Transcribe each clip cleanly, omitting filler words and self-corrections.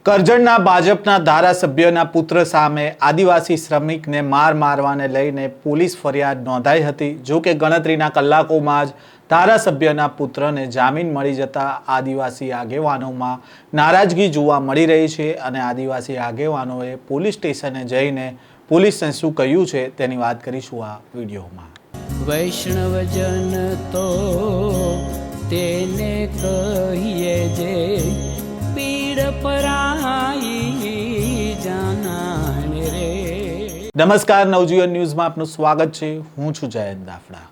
કરજણના ભાજપના ધારાસભ્યના પુત્ર સામે આદિવાસી શ્રમિકને માર મારવાને લઈને પોલીસ ફરિયાદ નોંધાઈ હતી। જો કે ગણતરીના કલાકોમાં જ ધારાસભ્યના પુત્રને જામીન મળી જતા આદિવાસી આગેવાનોમાં નારાજગી જોવા મળી રહી છે અને આદિવાસી આગેવાનોએ પોલીસ સ્ટેશને જઈને પોલીસને શું કહ્યું છે તેની વાત કરીશું આ વિડીયોમાં। વૈષ્ણવજન તો તેને કહીએ જે પીડ પરાઈ જાનાને રે। નમસ્કાર, નવજીવન ન્યૂઝમાં આપનું સ્વાગત છે। હું છું જયંત દાફડા।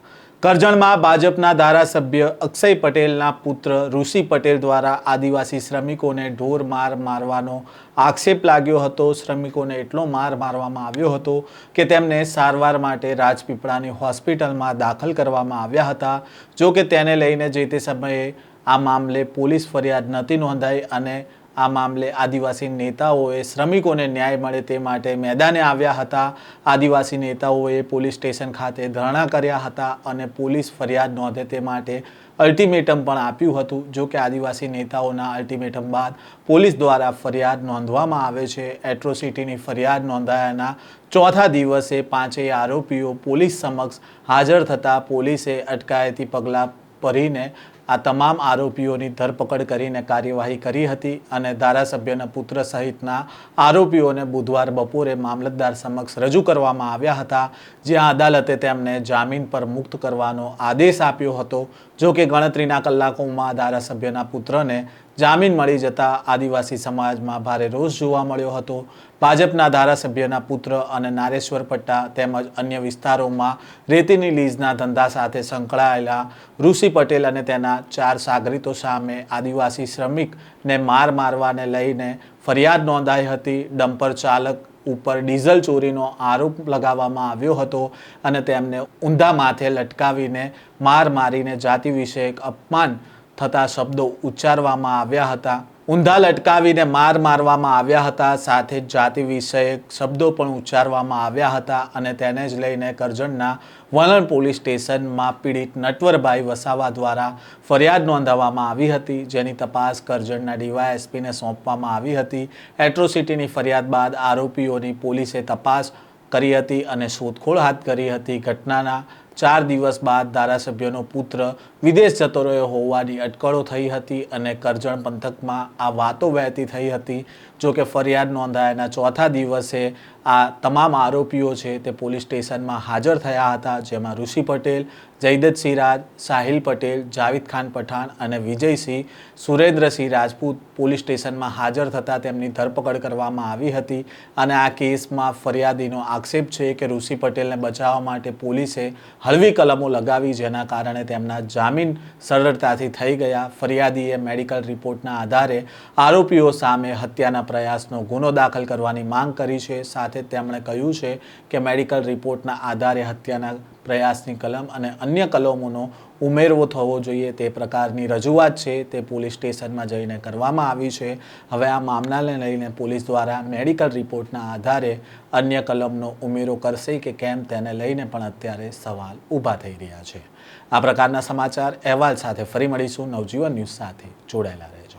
કરજણમાં ભાજપના ધારાસભ્ય અક્ષય પટેલના પુત્ર ઋષિ પટેલ દ્વારા આદિવાસી શ્રમિકોને ઢોર માર મારવાનો આક્ષેપ લાગ્યો હતો। શ્રમિકોને એટલો માર મારવામાં આવ્યો હતો કે તેમને સારવાર માટે રાજપીપળાની હોસ્પિટલમાં દાખલ કરવામાં આવ્યા હતા। જો કે તેને લઈને જે તે સમયે આ મામલે પોલીસ ફરિયાદ નહોતી નોંધાઈ અને આ મામલે આદિવાસી નેતાઓએ શ્રમિકોને ન્યાય મળે તે માટે મેદાને આવ્યા હતા। આદિવાસી નેતાઓએ પોલીસ સ્ટેશન ખાતે ધરણા કર્યા હતા અને પોલીસ ફરિયાદ નોંધે તે માટે અલ્ટિમેટમ પણ આપ્યું હતું। જો કે આદિવાસી નેતાઓના અલ્ટિમેટમ બાદ પોલીસ દ્વારા ફરિયાદ નોંધવામાં આવે છે। એટ્રોસિટીની ફરિયાદ નોંધાયાના ચોથા દિવસે પાંચેય આરોપીઓ પોલીસ સમક્ષ હાજર થતાં પોલીસે અટકાયતી પગલાં ભરીને આ તમામ આરોપીઓની ધરપકડ કરીને કાર્યવાહી કરી હતી અને ધારાસભ્યના પુત્ર સહિતના આરોપીઓને બુધવાર બપોરે મામલતદાર સમક્ષ રજૂ કરવામાં આવ્યા હતા, જ્યાં અદાલતે તેમને જામીન પર મુક્ત કરવાનો આદેશ આપ્યો હતો। જો કે ગણતરીના કલાકોમાં ધારાસભ્યના પુત્રને જામીન મળી જતા આદિવાસી સમાજમાં ભારે રોષ જોવા મળ્યો હતો। ભાજપના ધારાસભ્યના પુત્ર અને નારેશ્વર પટ્ટા તેમજ અન્ય વિસ્તારોમાં રેતીની લીઝના ધંધા સાથે સંકળાયેલા ઋષિ પટેલ અને તેના 4 સાગરીતો સામે આદિવાસી શ્રમિકને માર મારવાને લઈને ફરિયાદ નોંધાઈ હતી। ડમ્પર ચાલક ઉપર ડીઝલ ચોરીનો આરોપ લગાવવામાં આવ્યો હતો અને તેમને ઊંધા માથે લટકાવીને માર મારીને જાતિ વિષયક અપમાન થતા શબ્દો ઉચ્ચારવામાં આવ્યા હતા। ઊંધા લટકાવીને માર મારવામાં આવ્યા હતા, સાથે જ જાતિ વિષયક શબ્દો પણ ઉચ્ચારવામાં આવ્યા હતા અને તેને જ લઈને કરજણના વલણ પોલીસ સ્ટેશનમાં પીડિત નટવરભાઈ વસાવા દ્વારા ફરિયાદ નોંધાવવામાં આવી હતી, જેની તપાસ કરજણના ડીવાયએસપીને સોંપવામાં આવી હતી। એટ્રોસિટીની ફરિયાદ બાદ આરોપીઓની પોલીસે તપાસ કરી હતી અને શોધખોળ હાથ ધરી હતી। ઘટનાના 4 દિવસ બાદ ધારાસભ્યનો પુત્ર વિદેશ જતો રહ્યો હોવાની અટકળો થઈ હતી અને કરજણ પંથકમાં આ વાતો વહેતી થઈ હતી। જો કે ફરિયાદ નોંધાયાના ચોથા દિવસે આ તમામ આરોપીઓ છે તે પોલીસ સ્ટેશનમાં હાજર થયા હતા, જેમાં ઋષિ પટેલ, જયદતસિંહ રાજ, સાહિલ પટેલ, જાવેદ ખાન પઠાણ અને વિજયસિંહ સુરેન્દ્રસિંહ રાજપૂત પોલીસ સ્ટેશનમાં હાજર થતાં તેમની ધરપકડ કરવામાં આવી હતી અને આ કેસમાં ફરિયાદીનો આક્ષેપ છે કે ઋષિ પટેલને બચાવવા માટે પોલીસે હળવી કલમો લગાવી, જેના કારણે તેમના જામીન સરળતાથી થઈ ગયા। ફરિયાદીએ મેડિકલ રિપોર્ટના આધારે આરોપીઓ સામે હત્યાના પ્રયાસનો ગુનો દાખલ કરવાની માંગ કરી છે। સાથે તેમણે કહ્યું છે કે મેડિકલ રિપોર્ટના આધારે હત્યાના પ્રયાસની કલમ અને અન્ય કલમોનો ઉમેરવો થવો જોઈએ તે પ્રકારની રજૂઆત છે તે પોલીસ સ્ટેશનમાં જઈને કરવામાં આવી છે। હવે આ મામલાને લઈને પોલીસ દ્વારા મેડિકલ રિપોર્ટના આધારે અન્ય કલમનો ઉમેરો કરશે કે કેમ તેને લઈને પણ અત્યારે સવાલ ઊભા થઈ રહ્યા છે। આ પ્રકારના સમાચાર અહેવાલ સાથે ફરી મળીશું। નવજીવન ન્યૂઝ સાથે જોડાયેલા રહેજો।